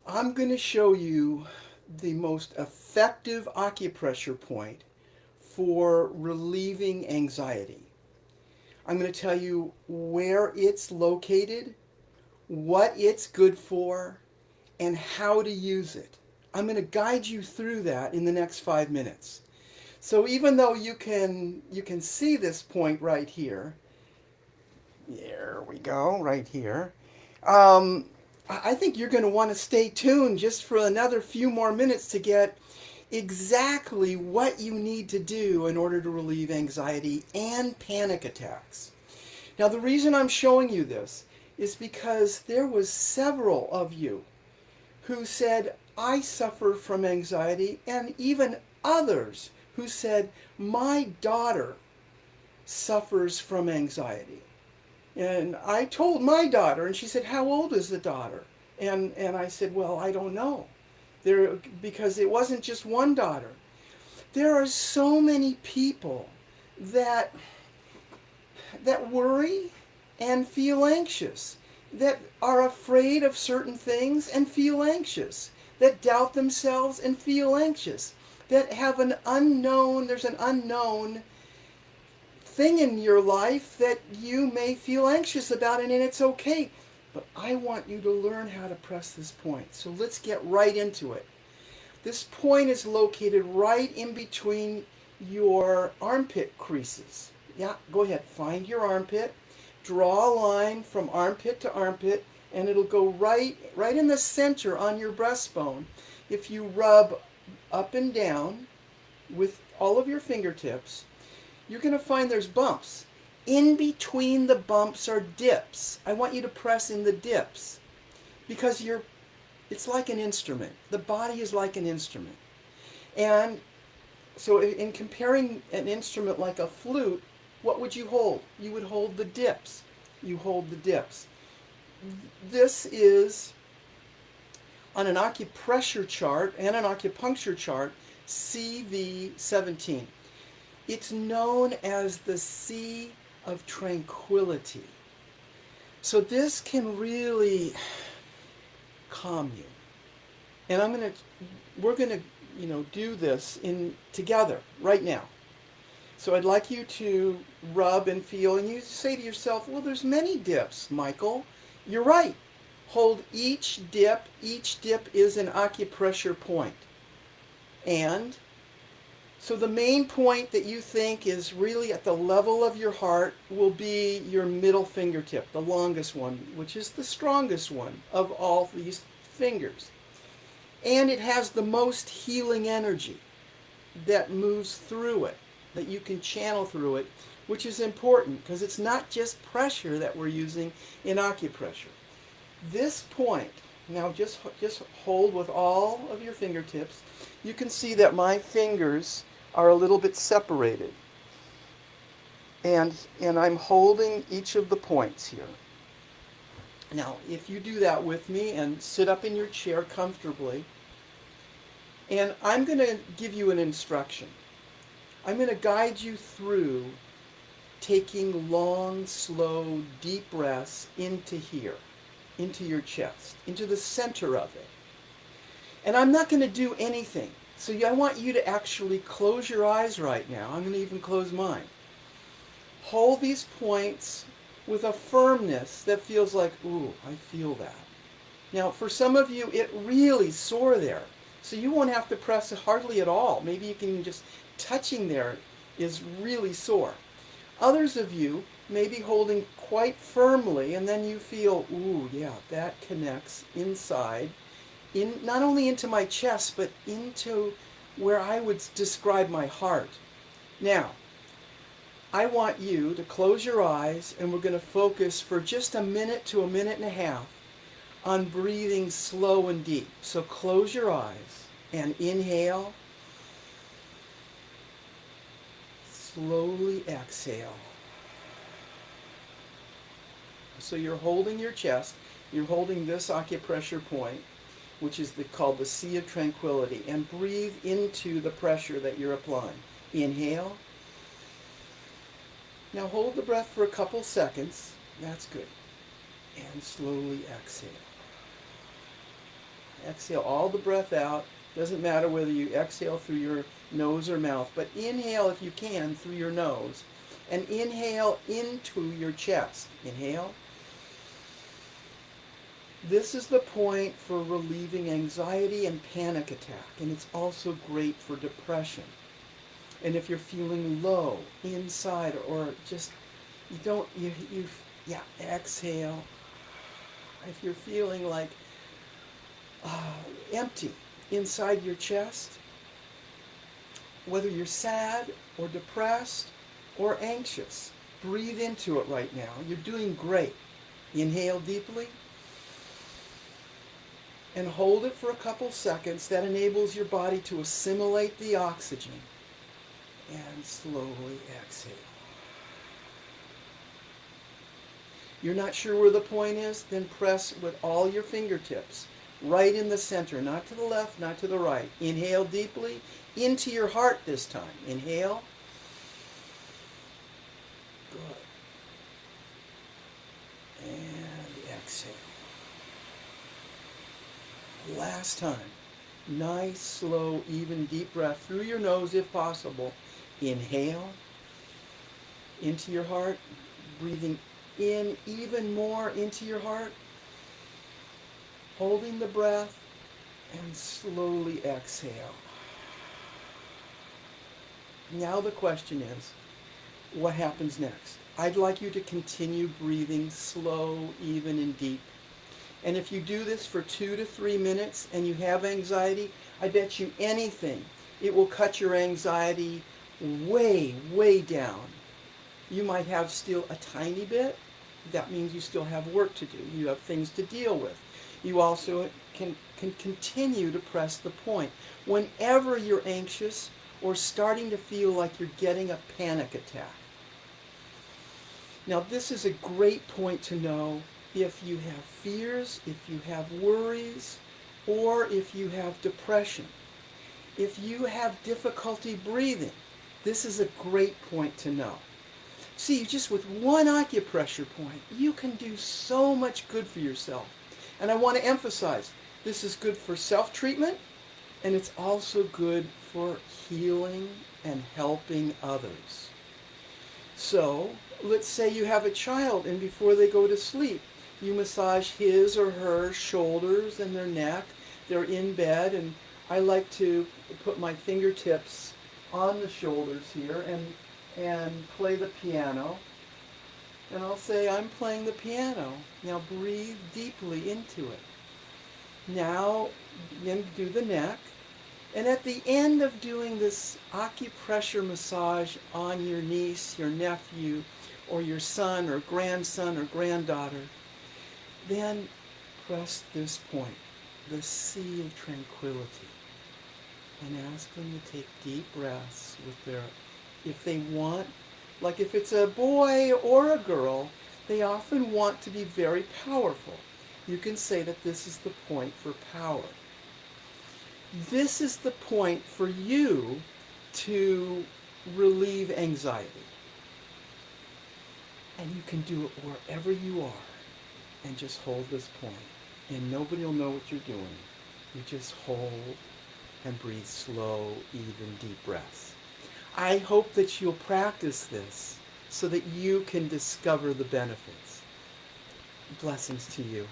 I'm going to show you the most effective acupressure point for relieving anxiety. I'm going to tell you where it's located, what it's good for, and how to use it. I'm going to guide you through that in the next 5 minutes. So even though you can see this point right here, there we go, right here. Um, I think you're going to want to stay tuned just for another few more minutes to get exactly what you need to do in order to relieve anxiety and panic attacks. Now, the reason I'm showing you this is because there was several of you who said, I suffer from anxiety, and even others who said, my daughter suffers from anxiety. And I told my daughter, and she said, how old is the daughter? And I said, well, I don't know. Because it wasn't just one daughter. There are so many people that worry and feel anxious, that are afraid of certain things and feel anxious, that doubt themselves and feel anxious, that have there's an unknown thing in your life that you may feel anxious about, and it's okay. But I want you to learn how to press this point. So let's get right into it. This point is located right in between your armpit creases. Yeah, go ahead. Find your armpit. Draw a line from armpit to armpit, and it'll go right in the center on your breastbone. If you rub up and down with all of your fingertips, you're going to find there's bumps. In between the bumps are dips. I want you to press in the dips because it's like an instrument. The body is like an instrument. And so in comparing an instrument like a flute, what would you hold? You would hold the dips. You hold the dips. This is on an acupressure chart and an acupuncture chart, CV17. It's known as the Sea of Tranquility. So this can really calm you. And we're gonna, do this together right now. So I'd like you to rub and feel, and you say to yourself, well, there's many dips, Michael. You're right. Hold each dip. Each dip is an acupressure point. And so the main point that you think is really at the level of your heart will be your middle fingertip, the longest one, which is the strongest one of all these fingers. And it has the most healing energy that moves through it, that you can channel through it, which is important because it's not just pressure that we're using in acupressure. This point, now just hold with all of your fingertips. You can see that my fingers are a little bit separated. And I'm holding each of the points here. Now, if you do that with me and sit up in your chair comfortably, and I'm going to give you an instruction. I'm going to guide you through taking long, slow, deep breaths into here, into your chest, into the center of it. And I'm not going to do anything. So I want you to actually close your eyes right now. I'm going to even close mine. Hold these points with a firmness that feels like, ooh, I feel that. Now, for some of you, it really sore there. So you won't have to press hardly at all. Maybe you can just touching there is really sore. Others of you may be holding quite firmly, and then you feel, ooh, yeah, that connects inside, not only into my chest, but into where I would describe my heart. Now, I want you to close your eyes, and we're going to focus for just a minute to a minute and a half on breathing slow and deep. So close your eyes and inhale. Slowly exhale. So you're holding your chest, you're holding this acupressure point, which is called the Sea of Tranquility, and breathe into the pressure that you're applying. Inhale. Now hold the breath for a couple seconds. That's good. And slowly exhale. Exhale all the breath out. Doesn't matter whether you exhale through your nose or mouth, but inhale if you can through your nose. And inhale into your chest. Inhale. This is the point for relieving anxiety and panic attack, and it's also great for depression. And if you're feeling low inside, or just exhale. If you're feeling like empty inside your chest, whether you're sad or depressed or anxious, breathe into it right now. You're doing great. Inhale deeply and hold it for a couple seconds. That enables your body to assimilate the oxygen. And slowly exhale. You're not sure where the point is? Then press with all your fingertips right in the center, not to the left, not to the right. Inhale deeply into your heart this time. Inhale. Good. And exhale. Last time. Nice, slow, even, deep breath through your nose if possible. Inhale into your heart, breathing in even more into your heart, holding the breath, and slowly exhale. Now the question is, what happens next? I'd like you to continue breathing slow, even, and deep. And if you do this for 2 to 3 minutes and you have anxiety, I bet you anything it will cut your anxiety way, way down. You might have still a tiny bit. That means you still have work to do. You have things to deal with. You also can continue to press the point. Whenever you're anxious or starting to feel like you're getting a panic attack. Now this is a great point to know if you have fears, if you have worries, or if you have depression. If you have difficulty breathing, this is a great point to know. See, just with one acupressure point, you can do so much good for yourself. And I want to emphasize, this is good for self-treatment, and it's also good for healing and helping others. So, let's say you have a child, and before they go to sleep, you massage his or her shoulders and their neck. They're in bed, and I like to put my fingertips on the shoulders here and play the piano. And I'll say, I'm playing the piano. Now breathe deeply into it. Now, then do the neck. And at the end of doing this acupressure massage on your niece, your nephew, or your son or grandson or granddaughter, then press this point, the sea of tranquility, and ask them to take deep breaths with their, if they want, like if it's a boy or a girl, they often want to be very powerful. You can say that this is the point for power. This is the point for you to relieve anxiety. And you can do it wherever you are. And just hold this point. And nobody will know what you're doing. You just hold and breathe slow, even, deep breaths. I hope that you'll practice this so that you can discover the benefits. Blessings to you.